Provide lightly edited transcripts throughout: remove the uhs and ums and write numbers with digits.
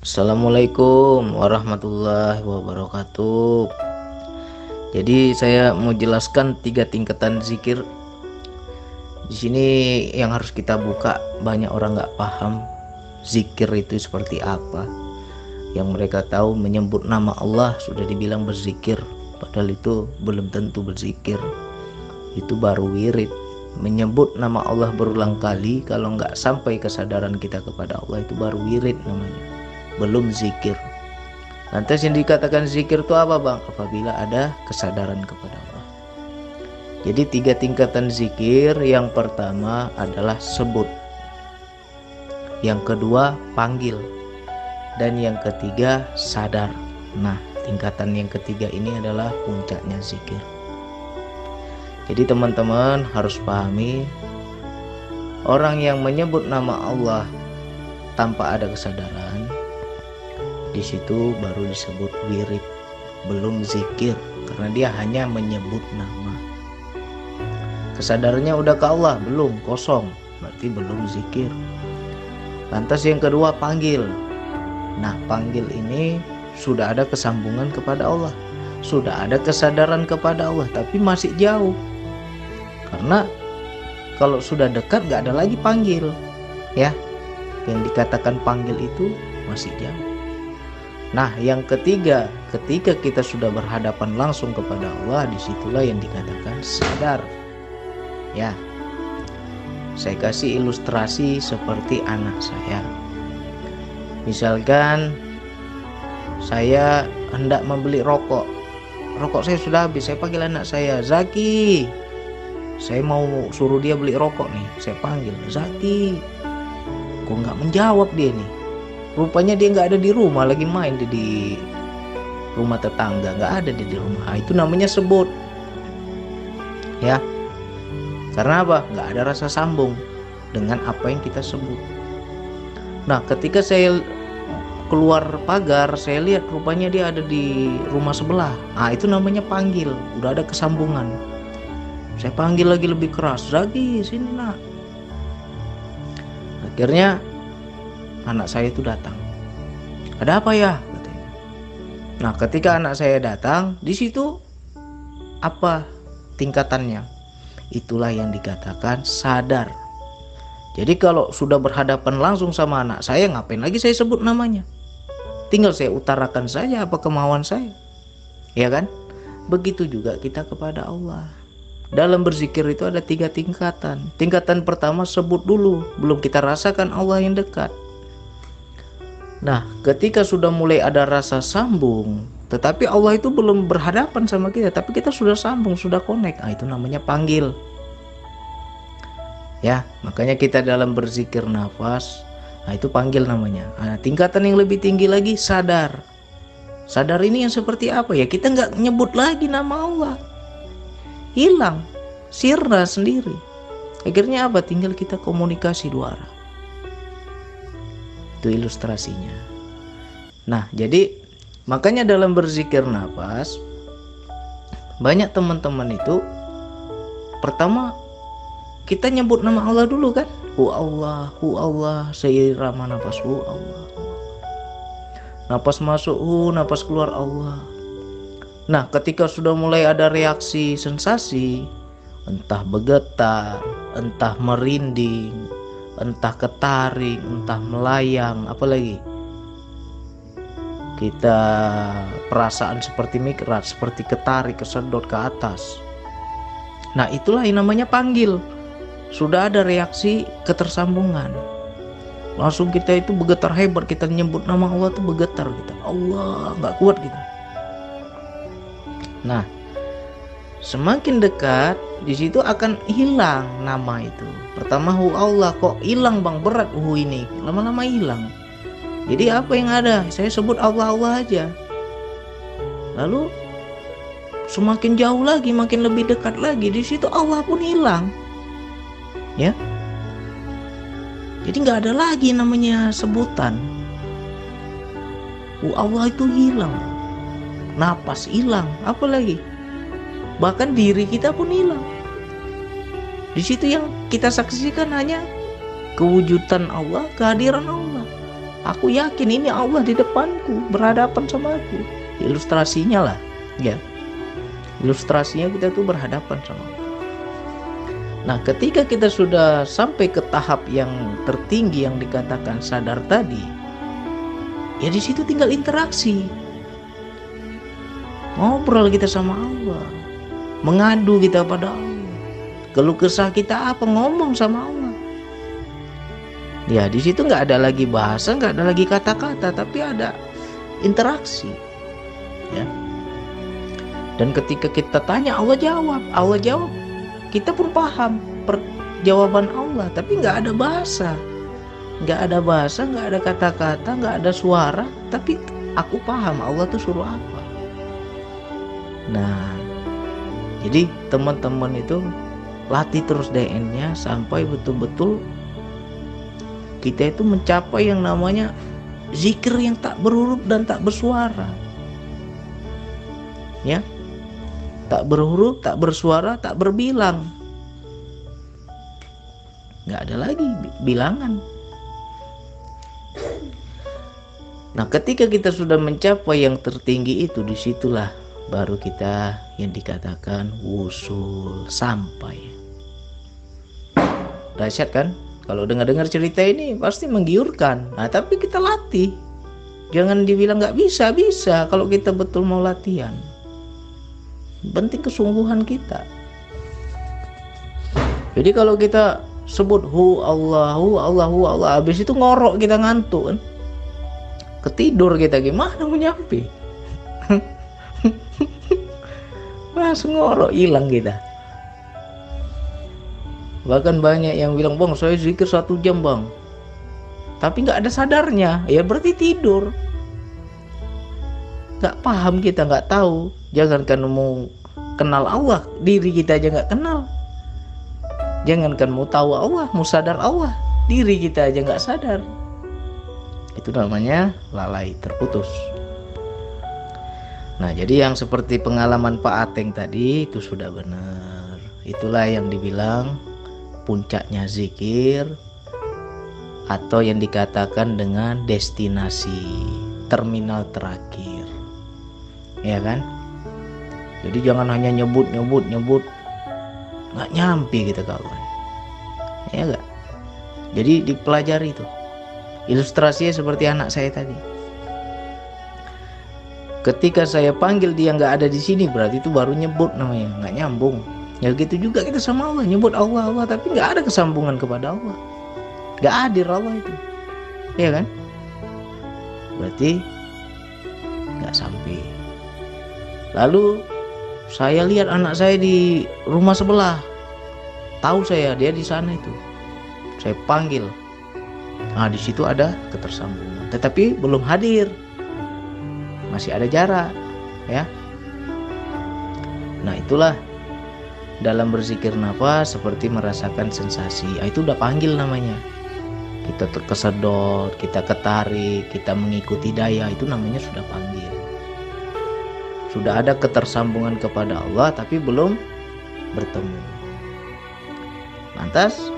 Assalamualaikum warahmatullahi wabarakatuh. Jadi saya mau jelaskan 3 tingkatan zikir. Di sini yang harus kita buka, banyak orang nggak paham zikir itu seperti apa. Yang mereka tahu menyebut nama Allah sudah dibilang berzikir, padahal itu belum tentu berzikir. Itu baru wirid. Menyebut nama Allah berulang kali, kalau nggak sampai kesadaran kita kepada Allah, itu baru wirid namanya, belum zikir. Lantas yang dikatakan zikir itu apa bang? Apabila ada kesadaran kepada Allah. Jadi 3 tingkatan zikir. Yang pertama adalah sebut, yang kedua panggil, dan yang ketiga sadar. Nah, tingkatan yang ketiga ini adalah puncaknya zikir. Jadi teman-teman harus pahami, orang yang menyebut nama Allah tanpa ada kesadaran, di situ baru disebut wirid, belum zikir, karena dia hanya menyebut nama. Kesadarannya udah ke Allah belum, kosong, berarti belum zikir. Lantas yang kedua panggil. Nah, panggil ini sudah ada kesambungan kepada Allah, sudah ada kesadaran kepada Allah, tapi masih jauh. Karena kalau sudah dekat gak ada lagi panggil, ya. Yang dikatakan panggil itu masih jauh. Nah, yang ketiga, ketika kita sudah berhadapan langsung kepada Allah, disitulah yang dikatakan sadar. Ya, saya kasih ilustrasi seperti anak saya. Misalkan saya hendak membeli rokok saya sudah habis, saya panggil anak saya, Zaki, saya mau suruh dia beli rokok nih. Saya panggil, Zaki. Kok nggak menjawab dia nih? Rupanya dia nggak ada di rumah, lagi main di rumah tetangga, nggak ada di rumah. Itu namanya sebut, ya. Karena apa? Nggak ada rasa sambung dengan apa yang kita sebut. Nah, ketika saya keluar pagar, saya lihat rupanya dia ada di rumah sebelah. Nah, itu namanya panggil, udah ada kesambungan. Saya panggil lagi lebih keras, Zaki, sini nak. Akhirnya anak saya itu datang. Ada apa ya? Katanya. Nah, ketika anak saya datang, di situ apa tingkatannya? Itulah yang dikatakan sadar. Jadi kalau sudah berhadapan langsung sama anak saya, ngapain lagi saya sebut namanya? Tinggal saya utarakan saja apa kemauan saya, ya kan? Begitu juga kita kepada Allah. Dalam berzikir itu ada 3 tingkatan. Tingkatan pertama sebut dulu, belum kita rasakan Allah yang dekat. Nah, ketika sudah mulai ada rasa sambung, tetapi Allah itu belum berhadapan sama kita, tapi kita sudah sambung, sudah connect. Nah, itu namanya panggil. Ya, makanya kita dalam berzikir nafas, nah itu panggil namanya. Nah, tingkatan yang lebih tinggi lagi sadar. Sadar ini yang seperti apa ya? Kita nggak nyebut lagi nama Allah. Hilang, sirna sendiri. Akhirnya apa? Tinggal kita komunikasi 2 arah. Itu ilustrasinya. Nah, jadi makanya dalam berzikir nafas, banyak teman-teman itu pertama kita nyebut nama Allah dulu kan? Hu Allah, seirama nafas, hu Allah. Nafas masuk hu, nafas keluar Allah. Nah, ketika sudah mulai ada reaksi sensasi, entah bergetar, entah merinding, entah ketarik, entah melayang, apalagi kita perasaan seperti mikrat, seperti ketarik, kesedot ke atas. Nah, itulah yang namanya panggil. Sudah ada reaksi ketersambungan. Langsung kita itu bergetar hebat, kita nyebut nama Allah itu bergetar kita. Allah, nggak kuat kita. Nah, semakin dekat, di situ akan hilang nama itu. Pertama hu Allah, kok hilang bang, berat hu ini, lama-lama hilang. Jadi apa yang ada? Saya sebut Allah aja. Lalu semakin jauh lagi, makin lebih dekat lagi, di situ Allah pun hilang. Ya. Jadi nggak ada lagi namanya sebutan. Hu Allah itu hilang. Napas hilang, apa lagi? Bahkan diri kita pun hilang. Di situ yang kita saksikan hanya kewujudan Allah, kehadiran Allah. Aku yakin ini Allah di depanku, berhadapan sama aku. Ilustrasinya lah, ya. Ilustrasinya kita tuh berhadapan sama Allah. Nah, ketika kita sudah sampai ke tahap yang tertinggi yang dikatakan sadar tadi, ya di situ tinggal interaksi. Ngobrol kita sama Allah, mengadu kita pada Allah. Keluh kesah kita apa, ngomong sama Allah. Ya di situ nggak ada lagi bahasa, nggak ada lagi kata-kata, tapi ada interaksi, ya. Dan ketika kita tanya, Allah jawab, kita pun paham jawaban Allah, tapi nggak ada bahasa, nggak ada kata-kata, nggak ada suara, tapi aku paham Allah tuh suruh apa. Nah, jadi teman-teman itu latih terus DN-nya sampai betul-betul kita itu mencapai yang namanya zikir yang tak berhuruf dan tak bersuara, ya, tak berhuruf, tak bersuara, tak berbilang, nggak ada lagi bilangan. Nah, ketika kita sudah mencapai yang tertinggi itu, disitulah baru kita yang dikatakan wusul, sampai. Dahsyat kan? Kalau dengar-dengar cerita ini pasti menggiurkan. Nah, tapi kita latih. Jangan dibilang nggak bisa, bisa kalau kita betul mau latihan. Penting kesungguhan kita. Jadi kalau kita sebut hu Allah, habis itu ngorok kita, ngantuk kan? Ketidur kita, gimana mau nyampe? Langsung ngorok, hilang kita. Bahkan banyak yang bilang, bang saya zikir 1 jam bang, tapi nggak ada sadarnya, ya berarti tidur. Nggak paham kita, nggak tahu. Jangankan mau kenal Allah, diri kita aja nggak kenal. Jangankan mau tahu Allah, mau sadar Allah, diri kita aja nggak sadar. Itu namanya lalai, terputus. Nah, jadi yang seperti pengalaman Pak Ateng tadi itu sudah benar. Itulah yang dibilang puncaknya zikir, atau yang dikatakan dengan destinasi, terminal terakhir, ya kan? Jadi jangan hanya nyebut, nggak nyampe kita kawan, ya enggak? Jadi dipelajari itu. Ilustrasinya seperti anak saya tadi. Ketika saya panggil dia nggak ada di sini, berarti itu baru nyebut namanya, nggak nyambung. Ya gitu juga kita sama Allah, nyebut Allah, tapi nggak ada kesambungan kepada Allah, nggak hadir Allah itu, ya kan? Berarti nggak sampai. Lalu saya lihat anak saya di rumah sebelah, tahu saya dia di sana itu, saya panggil. Nah di situ ada ketersambungan, tetapi belum hadir, masih ada jarak, ya. Nah itulah dalam berzikir nafas seperti merasakan sensasi. Itu udah panggil namanya. Kita terkesedot, kita ketarik, kita mengikuti daya, itu namanya sudah panggil. Sudah ada ketersambungan kepada Allah tapi belum bertemu. Lantas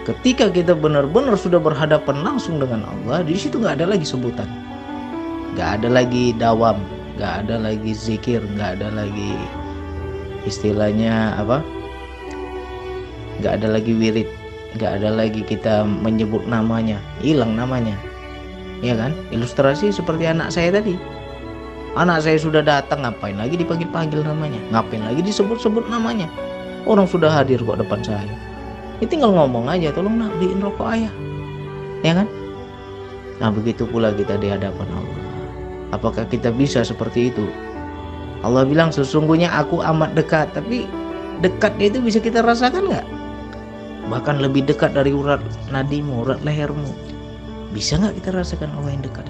ketika kita benar-benar sudah berhadapan langsung dengan Allah, di situ nggak ada lagi sebutan, nggak ada lagi dawam, nggak ada lagi zikir, nggak ada lagi istilahnya apa, nggak ada lagi wirid, nggak ada lagi kita menyebut namanya, hilang namanya, ya kan? Ilustrasi seperti anak saya tadi. Anak saya sudah datang, ngapain lagi dipanggil-panggil namanya, ngapain lagi disebut-sebut namanya? Orang sudah hadir kok depan saya, ini tinggal ngomong aja, tolong nak beliin rokok ayah, ya kan? Nah begitu pula kita di hadapan Allah. Apakah kita bisa seperti itu? Allah bilang sesungguhnya aku amat dekat, tapi dekatnya itu bisa kita rasakan nggak? Bahkan lebih dekat dari urat nadimu, urat lehermu. Bisa nggak kita rasakan Allah yang dekat?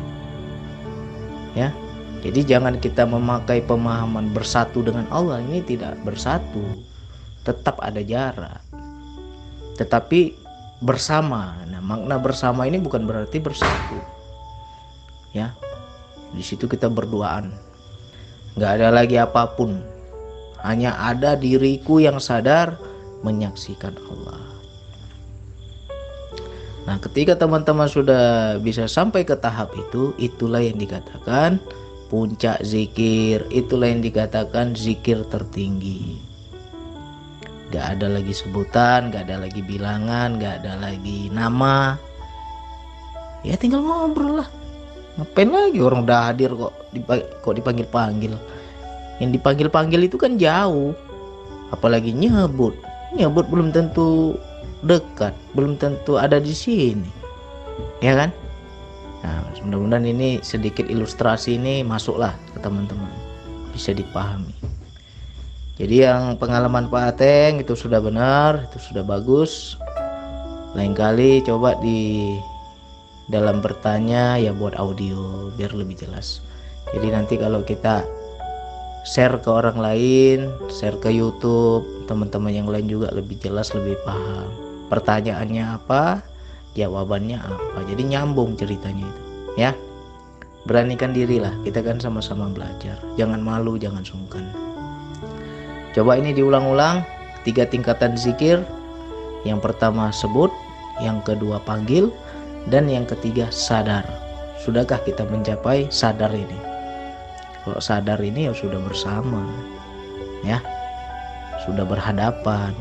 Ya, jadi jangan kita memakai pemahaman bersatu dengan Allah, ini tidak bersatu, tetap ada jarak, tetapi bersama. Nah, makna bersama ini bukan berarti bersatu, ya. Di situ kita berduaan. Nggak ada lagi apapun, hanya ada diriku yang sadar menyaksikan Allah. Nah, ketika teman-teman sudah bisa sampai ke tahap itu, itulah yang dikatakan puncak zikir, itulah yang dikatakan zikir tertinggi. Gak ada lagi sebutan, gak ada lagi bilangan, gak ada lagi nama. Ya tinggal ngobrol lah. Ngapain lagi, orang udah hadir kok dipanggil-panggil. Yang dipanggil-panggil itu kan jauh. Apalagi nyebut belum tentu dekat, belum tentu ada di sini, ya kan? Nah, mudah-mudahan ini sedikit ilustrasi ini masuklah ke teman-teman, bisa dipahami. Jadi yang pengalaman Pak Ateng itu sudah benar, itu sudah bagus. Lain kali coba di dalam bertanya ya buat audio biar lebih jelas. Jadi nanti kalau kita share ke orang lain, share ke YouTube, teman-teman yang lain juga lebih jelas, lebih paham. Pertanyaannya apa, jawabannya apa. Jadi nyambung ceritanya itu, ya. Beranikan diri lah, kita kan sama-sama belajar. Jangan malu, jangan sungkan. Coba ini diulang-ulang, 3 tingkatan zikir. Yang pertama sebut, yang kedua panggil, dan yang ketiga sadar. Sudahkah kita mencapai sadar ini? Kalau sadar ini ya sudah bersama, ya, sudah berhadapan,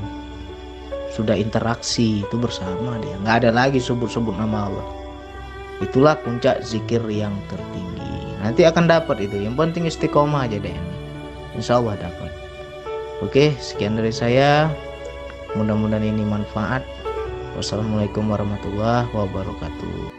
sudah interaksi, itu bersama dia. Nggak ada lagi sebut-sebut nama Allah. Itulah puncak zikir yang tertinggi. Nanti akan dapat itu. Yang penting istiqomah aja deh. Insya Allah dapat. Oke, sekian dari saya. Mudah-mudahan ini manfaat. Wassalamualaikum warahmatullahi wabarakatuh.